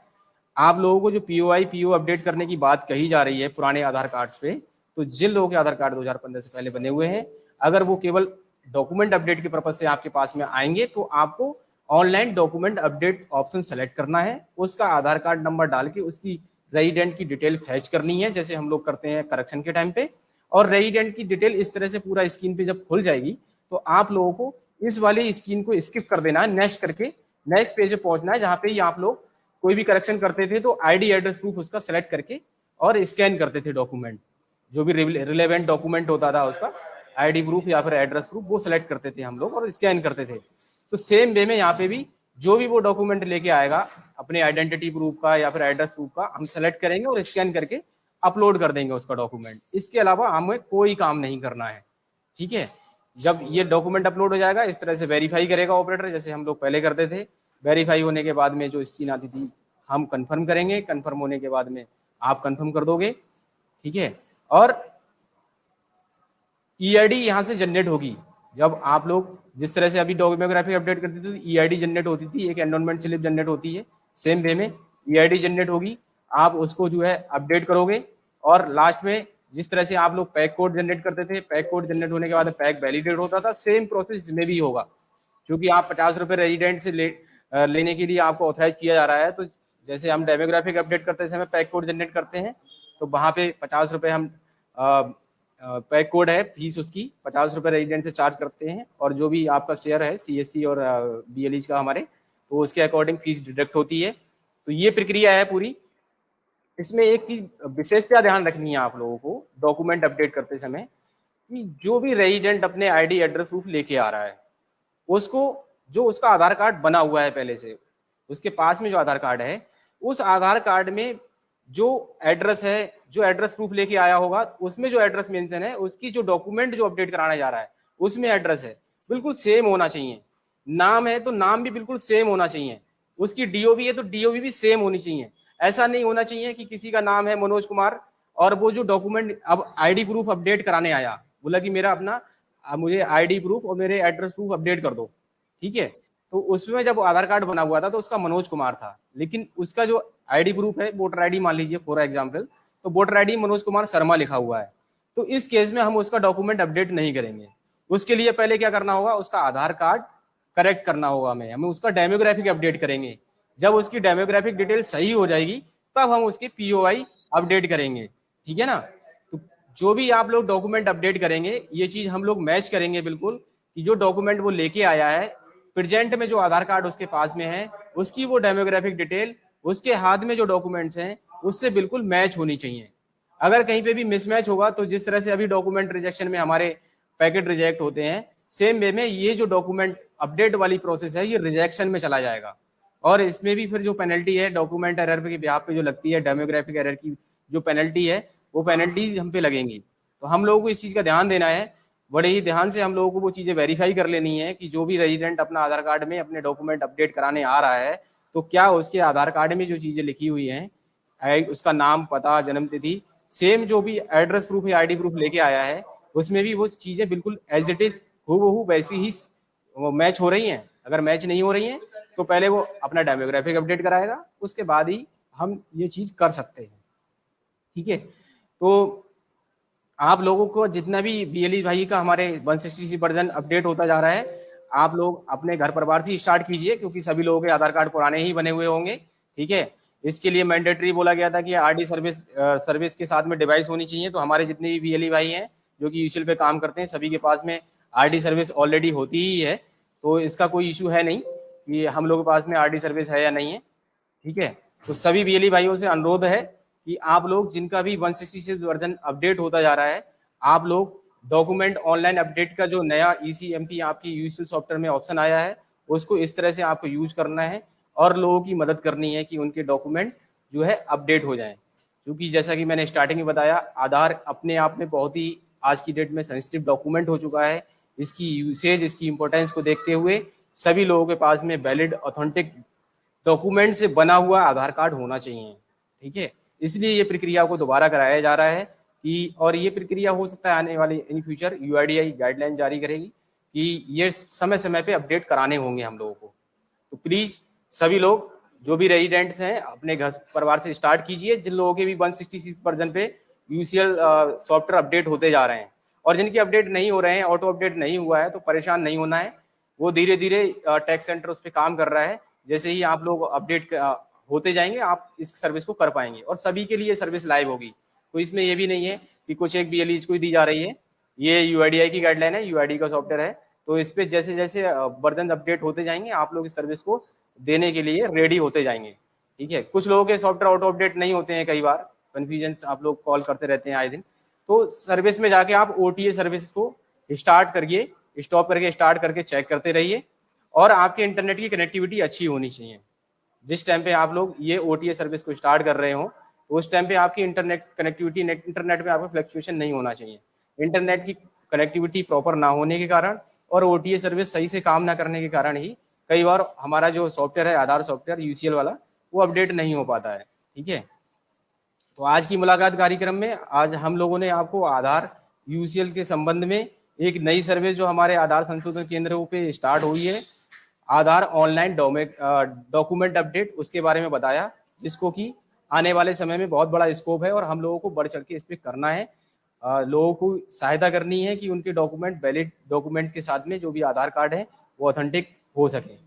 आप लोगों को जो पीओआई पीओ अपडेट करने की बात कही जा रही है पुराने आधार कार्ड्स पे, तो जिन लोगों के आधार कार्ड 2015 से पहले बने हुए हैं, अगर वो केवल डॉक्यूमेंट अपडेट के पर्पज से आपके पास में आएंगे तो आपको online document update option select करना है, उसका आधार कार्ड नंबर डाल के उसकी रेजिडेंट की डिटेल फैच करनी है, जैसे हम लोग करते हैं करेक्शन के टाइम पे। और रेजिडेंट की डिटेल इस तरह से पूरा स्क्रीन पे जब खुल जाएगी तो आप लोगों को इस वाली स्क्रीन को स्किप कर देना है, नेक्स्ट करके नेक्स्ट पेज पे पहुंचना है, जहां पे ही आप लोग कोई भी करेक्शन करते थे तो आईडी, एड्रेस प्रूफ उसका सेलेक्ट करके और स्कैन करते थे डॉक्यूमेंट, जो भी रिलेवेंट डॉक्यूमेंट होता था उसका आईडी प्रूफ या फिर एड्रेस प्रूफ, वो सिलेक्ट करते थे हम लोग और स्कैन करते थे। तो सेम वे में यहाँ पे भी जो भी वो डॉक्यूमेंट लेके आएगा अपने आइडेंटिटी प्रूफ का या फिर एड्रेस प्रूफ का, हम सेलेक्ट करेंगे और स्कैन करके अपलोड कर देंगे उसका डॉक्यूमेंट। इसके अलावा हमें कोई काम नहीं करना है, ठीक है। जब ये डॉक्यूमेंट अपलोड हो जाएगा इस तरह से वेरीफाई करेगा ऑपरेटर, जैसे हम लोग पहले करते थे। वेरीफाई होने के बाद में जो स्क्रीन आती थी हम कंफर्म करेंगे, कंफर्म होने के बाद में आप कंफर्म कर दोगे, ठीक है। और ईआईडी यहाँ से जनरेट होगी। जब आप लोग जिस तरह से अभी डेमोग्राफिक अपडेट करते थे तो ईआईडी जनरेट होती थी, एक एनरोलमेंट स्लिप जनरेट होती है, सेम वे में ईआईडी जनरेट होगी। आप उसको जो है अपडेट करोगे और लास्ट में जिस तरह से आप लोग पैक कोड जनरेट करते थे, पैक कोड जनरेट होने के बाद पैक वैलिडेट होता था, सेम प्रोसेस इसमें भी होगा। क्योंकि आप 50 रुपए रेजिडेंट से लेने के लिए आपको ऑथराइज किया जा रहा है, तो जैसे हम डेमोग्राफिक अपडेट करते समय पैक कोड जनरेट करते हैं तो वहां पे 50 रुपए हम पैक कोड है, फीस उसकी 50 रुपए रेजिडेंट से चार्ज करते हैं, और जो भी आपका शेयर है सीएससी और बीएलईज का हमारे, तो उसके अकॉर्डिंग फीस डिडक्ट होती है। तो ये प्रक्रिया है पूरी। इसमें एक चीज विशेषता ध्यान रखनी है आप लोगों को डॉक्यूमेंट अपडेट करते समय, कि जो भी रेजिडेंट अपने आईडी, एड्रेस प्रूफ लेके आ रहा है, उसको जो उसका आधार कार्ड बना हुआ है पहले से, उसके पास में जो आधार कार्ड है, उस आधार कार्ड में जो एड्रेस है, जो एड्रेस प्रूफ लेके आया होगा, उसमें जो एड्रेस मेंशन है, उसकी जो डॉक्यूमेंट जो अपडेट कराना जा रहा है उसमें एड्रेस है बिल्कुल सेम होना चाहिए। नाम है तो नाम भी बिल्कुल सेम होना चाहिए, उसकी डीओबी है तो डीओबी भी सेम होनी चाहिए। ऐसा नहीं होना चाहिए कि किसी का नाम है मनोज कुमार और वो जो डॉक्यूमेंट अब आईडी प्रूफ अपडेट कराने आया, बोला कि मेरा अपना मुझे आईडी प्रूफ और मेरे एड्रेस प्रूफ अपडेट कर दो, ठीक है। तो उसमें जब आधार कार्ड बना हुआ था तो उसका मनोज कुमार था, लेकिन उसका जो आईडी प्रूफ है, वोटर आईडी मान लीजिए फॉर एग्जांपल, तो वोटर आईडी मनोज कुमार शर्मा लिखा हुआ है। तो इस केस में हम उसका डॉक्यूमेंट अपडेट नहीं करेंगे। उसके लिए पहले क्या करना होगा, उसका आधार कार्ड करेक्ट करना होगा, हमें उसका डेमोग्राफिक अपडेट करेंगे। जब उसकी डेमोग्राफिक डिटेल सही हो जाएगी तब हम उसकी पीओआई अपडेट करेंगे, ठीक है ना। तो जो भी आप लोग डॉक्यूमेंट अपडेट करेंगे, ये चीज हम लोग मैच करेंगे बिल्कुल, कि जो डॉक्यूमेंट वो लेके आया है, प्रेजेंट में जो आधार कार्ड उसके पास में है, उसकी वो डेमोग्राफिक डिटेल उसके हाथ में जो डॉक्यूमेंट्स हैं उससे बिल्कुल मैच होनी चाहिए। अगर कहीं पे भी मिसमैच होगा तो जिस तरह से अभी डॉक्यूमेंट रिजेक्शन में हमारे पैकेट रिजेक्ट होते हैं, सेम वे में ये जो डॉक्यूमेंट अपडेट वाली प्रोसेस है ये रिजेक्शन में चला जाएगा। और इसमें भी फिर जो पेनल्टी है डॉक्यूमेंट एरर पे बिहाफ पे जो लगती है, डेमोग्राफिक एरर की जो पेनल्टी है, वो पेनल्टीज हम पे लगेंगी। तो हम लोगों को इस चीज़ का ध्यान देना है, बड़े ही ध्यान से हम लोगों को वो चीज़ें वेरीफाई कर लेनी है कि जो भी रेजिडेंट अपना आधार कार्ड में अपने डॉक्यूमेंट अपडेट कराने आ रहा है, तो क्या उसके आधार कार्ड में जो चीज़ें लिखी हुई हैं, उसका नाम, पता, जन्म तिथि, सेम जो भी एड्रेस प्रूफ या आईडी प्रूफ लेके आया है, उसमें भी वो चीज़ें बिल्कुल एज इट इज हूबहू वैसी ही वो मैच हो रही हैं। अगर मैच नहीं हो रही हैं तो पहले वो अपना डेमोग्राफिक अपडेट कराएगा, उसके बाद ही हम ये चीज़ कर सकते हैं। ठीक है, तो आप लोगों को जितना भी बीएलई भाई का हमारे 160 वर्जन अपडेट होता जा रहा है, आप लोग अपने घर परिवार से स्टार्ट कीजिए, क्योंकि सभी लोगों के आधार कार्ड पुराने ही बने हुए होंगे। ठीक है, इसके लिए मैंडेटरी बोला गया था कि आरडी सर्विस के साथ में डिवाइस होनी चाहिए। तो हमारे जितने भी बीएलई भाई हैं जो कि यूसीएल पे काम करते हैं, सभी के पास में आरडी सर्विस ऑलरेडी होती ही है, तो इसका कोई इशू है नहीं कि हम लोगों के पास में आरडी सर्विस है या नहीं है। ठीक है, तो सभी बीएलई भाइयों से अनुरोध है कि आप लोग जिनका भी 166 वर्जन अपडेट होता जा रहा है, आप लोग डॉक्यूमेंट ऑनलाइन अपडेट का जो नया ईसीएमपी आपकी यूसीएल सॉफ्टवेयर में ऑप्शन आया है, उसको इस तरह से आपको यूज करना है और लोगों की मदद करनी है कि उनके डॉक्यूमेंट जो है अपडेट हो जाएं। क्योंकि जैसा कि मैंने स्टार्टिंग में बताया, आधार अपने आप में बहुत ही आज की डेट में सेंसिटिव डॉक्यूमेंट हो चुका है। इसकी यूसेज, इसकी इंपॉर्टेंस को देखते हुए सभी लोगों के पास में वैलिड ऑथेंटिक डॉक्यूमेंट से बना हुआ आधार कार्ड होना चाहिए। ठीक है, इसलिए ये प्रक्रिया को दोबारा कराया जा रहा है कि, और ये प्रक्रिया हो सकता है आने वाले इन फ्यूचर यूआईडीआई गाइडलाइन जारी करेगी कि ये समय समय पे अपडेट कराने होंगे हम लोगों को। तो प्लीज सभी लोग जो भी रेजिडेंट्स हैं अपने घर परिवार से स्टार्ट कीजिए, जिन लोगों के भी 166 वर्जन पे यूसीएल सॉफ्टवेयर अपडेट होते जा रहे हैं, और जिनके अपडेट नहीं हो रहे हैं, ऑटो अपडेट नहीं हुआ है, तो परेशान नहीं होना है। वो धीरे धीरे टैक्स सेंटर उस पर काम कर रहा है। जैसे ही आप लोग अपडेट होते जाएंगे, आप इस सर्विस को कर पाएंगे और सभी के लिए सर्विस लाइव होगी। तो इसमें ये भी नहीं है कि कुछ एक बीएलई को ही दी जा रही है, ये यूआईडीआई की गाइडलाइन है, यूआईडी का सॉफ्टवेयर है। तो इस पे जैसे जैसे वर्जन अपडेट होते जाएंगे, आप लोग इस सर्विस को देने के लिए रेडी होते जाएंगे। ठीक है, कुछ लोगों के सॉफ्टवेयर ऑटो अपडेट नहीं होते हैं, कई बार कंफ्यूजन आप लोग कॉल करते रहते हैं आए दिन। तो सर्विस में जाके आप ओटीए सर्विस को स्टार्ट करिए, स्टॉप करके स्टार्ट करके चेक करते रहिए, और आपके इंटरनेट की कनेक्टिविटी अच्छी होनी चाहिए। जिस टाइम पे आप लोग ये ओटीए सर्विस को स्टार्ट कर रहे हो, तो उस टाइम पे आपकी इंटरनेट कनेक्टिविटी, इंटरनेट में आपका फ्लक्चुएशन नहीं होना चाहिए। इंटरनेट की कनेक्टिविटी प्रॉपर ना होने के कारण और ओटीए सर्विस सही से काम ना करने के कारण ही कई बार हमारा जो सॉफ्टवेयर है, आधार सॉफ्टवेयर यूसीएल वाला, वो अपडेट नहीं हो पाता है। ठीक है, तो आज की मुलाकात कार्यक्रम में आज हम लोगों ने आपको आधार यूसीएल के संबंध में एक नई सर्विस जो हमारे आधार संशोधन केंद्रों पे स्टार्ट हुई है, आधार ऑनलाइन डॉक्यूमेंट अपडेट, उसके बारे में बताया, जिसको कि आने वाले समय में बहुत बड़ा स्कोप है और हम लोगों को बढ़ चढ़ के इस पर करना है। लोगों को सहायता करनी है कि उनके डॉक्यूमेंट वैलिड डॉक्यूमेंट के साथ में जो भी आधार कार्ड है वो ऑथेंटिक हो सके।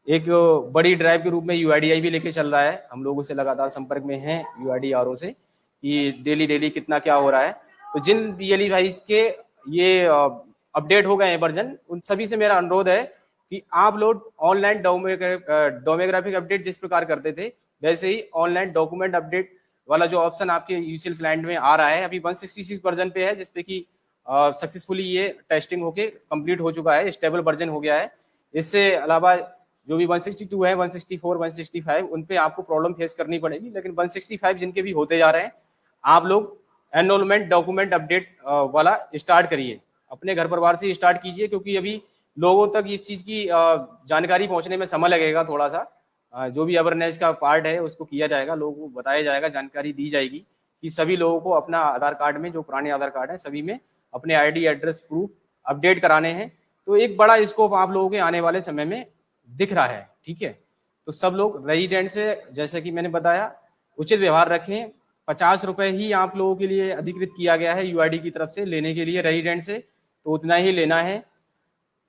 एक बड़ी ड्राइव के रूप में यूआईडीआई भी लेके चल रहा है, हम लोगों से लगातार संपर्क में हैं यूआईडीआरओ से कि डेली कितना क्या हो रहा है। तो जिन बीएलई भाई के ये अपडेट हो गए हैं वर्जन, उन सभी से मेरा अनुरोध है कि आप लोग ऑनलाइन डोमोग्राफिक अपडेट जिस प्रकार करते थे, वैसे ही ऑनलाइन डॉक्यूमेंट अपडेट वाला जो ऑप्शन आपके यूसीएल क्लाइंट में आ रहा है, अभी 166 वर्जन पे है, जिसपे कि सक्सेसफुली ये टेस्टिंग होके कंप्लीट हो चुका है, स्टेबल वर्जन हो गया है। इससे अलावा जो भी 162 है, 164, 165, उन पे आपको प्रॉब्लम फेस करनी पड़ेगी, लेकिन 165 जिनके भी होते जा रहे हैं, आप लोग एनरोलमेंट डॉक्यूमेंट अपडेट वाला स्टार्ट करिए, अपने घर परिवार से स्टार्ट कीजिए, क्योंकि अभी लोगों तक इस चीज की जानकारी पहुंचने में समय लगेगा थोड़ा सा। जो भी अवेयरनेस का पार्ट है उसको किया जाएगा, लोगों को बताया जाएगा, जानकारी दी जाएगी कि सभी लोगों को अपना आधार कार्ड में जो पुराने आधार कार्ड है सभी में अपने आईडी एड्रेस प्रूफ अपडेट कराने हैं। तो एक बड़ा स्कोप आप लोगों के आने वाले समय में दिख रहा है। ठीक है, तो सब लोग रेजिडेंट से, जैसे कि मैंने बताया, उचित व्यवहार रखें। 50 रुपए ही आप लोगों के लिए अधिकृत किया गया है यूआईडी की तरफ से लेने के लिए रेजिडेंट से, तो उतना ही लेना है।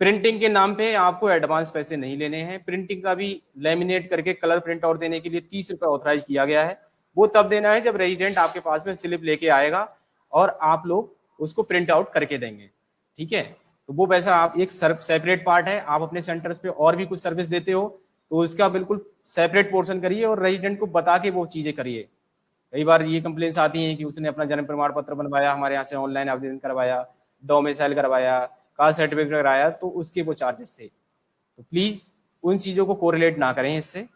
प्रिंटिंग के नाम पे आपको एडवांस पैसे नहीं लेने हैं। प्रिंटिंग का भी लेमिनेट करके कलर प्रिंट आउट देने के लिए 30 रुपए ऑथराइज किया गया है, वो तब देना है जब रेजिडेंट आपके पास में स्लिप लेके आएगा और आप लोग उसको प्रिंट आउट करके देंगे। ठीक है, तो वो पैसा आप एक सेपरेट पार्ट है। आप अपने सेंटर्स पे और भी कुछ सर्विस देते हो तो उसका बिल्कुल सेपरेट पोर्शन करिए और रेजिडेंट को बता के वो चीजें करिए। कई बार ये कंप्लेंट्स आती हैं कि उसने अपना जन्म प्रमाण पत्र बनवाया, हमारे यहाँ से ऑनलाइन आवेदन करवाया, डोमिसाइल करवाया, कास्ट सर्टिफिकेट कराया, तो उसके वो चार्जेस थे। तो प्लीज उन चीजों को कोरिलेट ना करें इससे।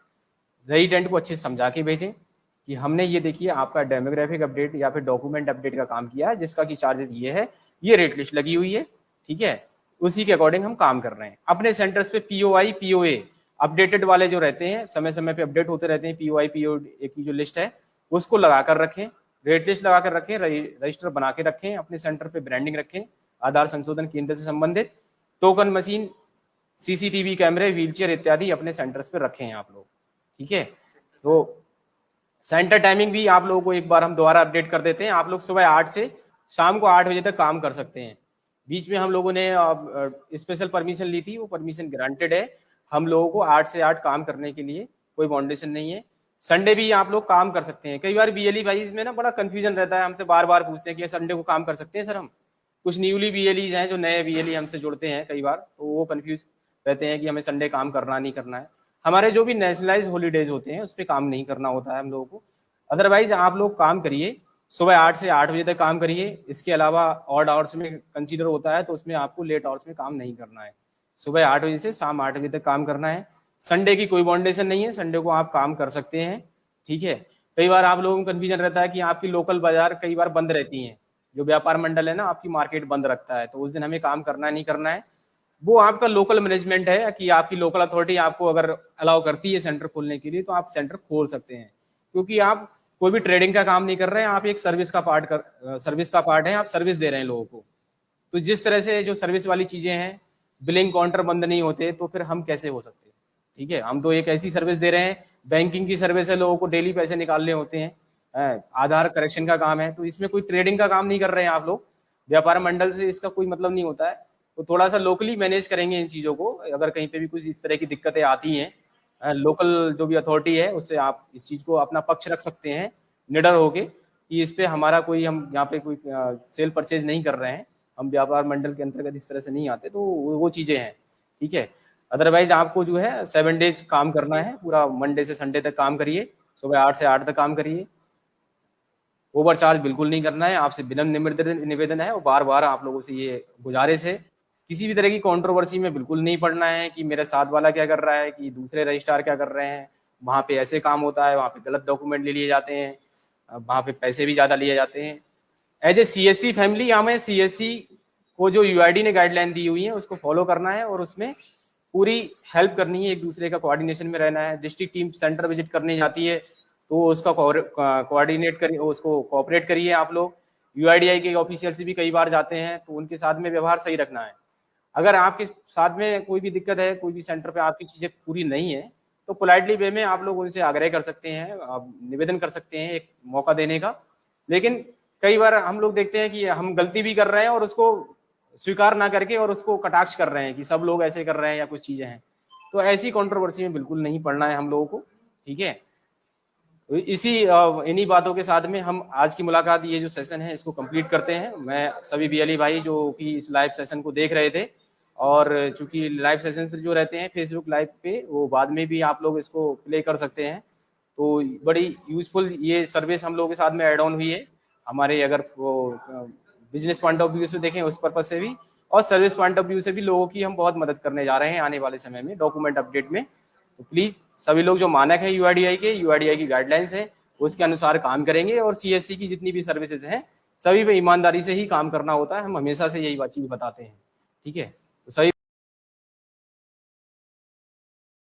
रेजिडेंट को अच्छे से समझा के भेजें कि हमने ये देखिए आपका डेमोग्राफिक अपडेट या फिर डॉक्यूमेंट अपडेट का काम किया है, जिसका कि चार्जेस ये है, ये रेट लिस्ट लगी हुई है, ठीक है, उसी के अकॉर्डिंग हम काम कर रहे हैं। अपने सेंटर्स पे पीओआई पीओए अपडेटेड वाले जो रहते हैं, समय समय पे अपडेट होते रहते हैं, पीओआई पीओए की जो लिस्ट है उसको लगा कर रखें, रेट लिस्ट लगा कर रखें, रजिस्टर बना के रखें, अपने सेंटर पे ब्रांडिंग रखें, आधार संशोधन केंद्र से संबंधित टोकन मशीन, सीसीटीवी कैमरे, व्हीलचेयर इत्यादि अपने सेंटर्स पे रखें आप लोग, ठीक है। तो सेंटर टाइमिंग भी आप लोगों को एक बार हम दोबारा अपडेट कर देते हैं। आप लोग सुबह 8 से शाम को 8 बजे तक काम कर सकते हैं। बीच में हम लोगों ने स्पेशल परमिशन ली थी, वो परमिशन ग्रांटेड है हम लोगों को 8 से 8 काम करने के लिए, कोई बाउंडेशन नहीं है। संडे भी आप लोग काम कर सकते हैं। कई बार बीएलई भाई इसमें ना बड़ा कंफ्यूजन रहता है, हमसे बार बार पूछते हैं कि संडे को काम कर सकते हैं सर हम। कुछ न्यूली बीएलई हैं जो नए बीएलई हमसे जुड़ते हैं कई बार, तो वो कंफ्यूज रहते हैं कि हमें संडे काम करना नहीं करना है। हमारे जो भी नेशनलाइज हॉलीडेज होते हैं उस पर काम नहीं करना होता है हम लोगों को। अदरवाइज आप लोग काम करिए, सुबह 8 से 8 बजे तक काम करिए। इसके अलावा ऑड आवर्स में कंसीडर होता है तो उसमें आपको लेट आवर्स में काम नहीं करना है। सुबह 8 बजे से शाम 8 बजे तक काम करना है। संडे की कोई बाउंडेशन नहीं है, संडे को आप काम कर सकते हैं, ठीक है। कई बार आप लोगों को कंफ्यूजन रहता है कि आपकी लोकल बाजार कई बार बंद रहती हैं, जो व्यापार मंडल है ना आपकी मार्केट बंद रखता है, तो उस दिन हमें काम करना नहीं करना है। वो आपका लोकल मैनेजमेंट है कि आपकी लोकल अथॉरिटी आपको अगर अलाउ करती है सेंटर खोलने के लिए तो आप सेंटर खोल सकते हैं, क्योंकि आप कोई भी ट्रेडिंग का काम नहीं कर रहे हैं, आप एक सर्विस का पार्ट है, आप सर्विस दे रहे हैं लोगों को। तो जिस तरह से जो सर्विस वाली चीजें हैं, बिलिंग काउंटर बंद नहीं होते तो फिर हम कैसे हो सकते हैं, ठीक है। हम तो एक ऐसी सर्विस दे रहे हैं, बैंकिंग की सर्विस है, लोगों को डेली पैसे निकालने होते हैं, आधार करेक्शन का काम है, तो इसमें कोई ट्रेडिंग का काम नहीं कर रहे हैं आप लोग। व्यापार मंडल से इसका कोई मतलब नहीं होता है। तो थोड़ा सा लोकली मैनेज करेंगे इन चीजों को। अगर कहीं पे भी कुछ इस तरह की दिक्कतें आती हैं, लोकल जो भी अथॉरिटी है उससे आप इस चीज को अपना पक्ष रख सकते हैं निडर होके कि इस पे हमारा कोई, हम यहाँ पे कोई सेल परचेज नहीं कर रहे हैं, हम व्यापार मंडल के अंतर्गत इस तरह से नहीं आते, तो वो चीजें हैं, ठीक है। अदरवाइज आपको जो है 7 डेज काम करना है, पूरा मंडे से संडे तक काम करिए, सुबह 8 से 8 तक काम करिए। ओवर चार्ज बिल्कुल नहीं करना है, आपसे विनम्र निवेदन है और बार बार आप लोगों से ये गुजारिश है, किसी भी तरह की कंट्रोवर्सी में बिल्कुल नहीं पड़ना है कि मेरे साथ वाला क्या कर रहा है, कि दूसरे रजिस्ट्रार क्या कर रहे हैं, वहाँ पे ऐसे काम होता है, वहाँ पे गलत डॉक्यूमेंट ले लिए जाते हैं, वहाँ पे पैसे भी ज़्यादा लिए जाते हैं। एज ए सीएससी फैमिली हमें सीएससी को जो यूआईडी ने गाइडलाइन दी हुई है उसको फॉलो करना है और उसमें पूरी हेल्प करनी है, एक दूसरे का कोऑर्डिनेशन में रहना है। डिस्ट्रिक्ट टीम सेंटर विजिट करने जाती है तो उसका कोऑर्डिनेट करिए, उसको कोऑपरेट करिए आप लोग। यूआईडीआई के ऑफिशियल से भी कई बार जाते हैं तो उनके साथ में व्यवहार सही रखना है। अगर आपके साथ में कोई भी दिक्कत है, कोई भी सेंटर पे आपकी चीजें पूरी नहीं है, तो पोलाइटली वे में आप लोग उनसे आग्रह कर सकते हैं, आप निवेदन कर सकते हैं एक मौका देने का। लेकिन कई बार हम लोग देखते हैं कि हम गलती भी कर रहे हैं और उसको स्वीकार ना करके और उसको कटाक्ष कर रहे हैं कि सब लोग ऐसे कर रहे हैं या कुछ चीजें हैं, तो ऐसी कंट्रोवर्सी में बिल्कुल नहीं पड़ना है हम लोगों को, ठीक है। तो इन्हीं बातों के साथ में हम आज की मुलाकात, ये जो सेशन है इसको कंप्लीट करते हैं। मैं सभी बीएलई भाई जो कि इस लाइव सेशन को देख रहे थे, और चूंकि लाइव सेशन जो रहते हैं फेसबुक लाइव पे, वो बाद में भी आप लोग इसको प्ले कर सकते हैं, तो बड़ी यूजफुल ये सर्विस हम लोगों के साथ में ऐड ऑन हुई है हमारे, अगर वो बिजनेस पॉइंट ऑफ व्यू से देखें उस पर्पज से भी, और सर्विस पॉइंट ऑफ व्यू से भी लोगों की हम बहुत मदद करने जा रहे हैं आने वाले समय में डॉक्यूमेंट अपडेट में। तो प्लीज सभी लोग जो मानक है यूआईडीआई की गाइडलाइंस है उसके अनुसार काम करेंगे, और सीएससी की जितनी भी सर्विसेज हैं सभी पे ईमानदारी से ही काम करना होता है। हम हमेशा से यही चीज बताते हैं, ठीक है। तो सभी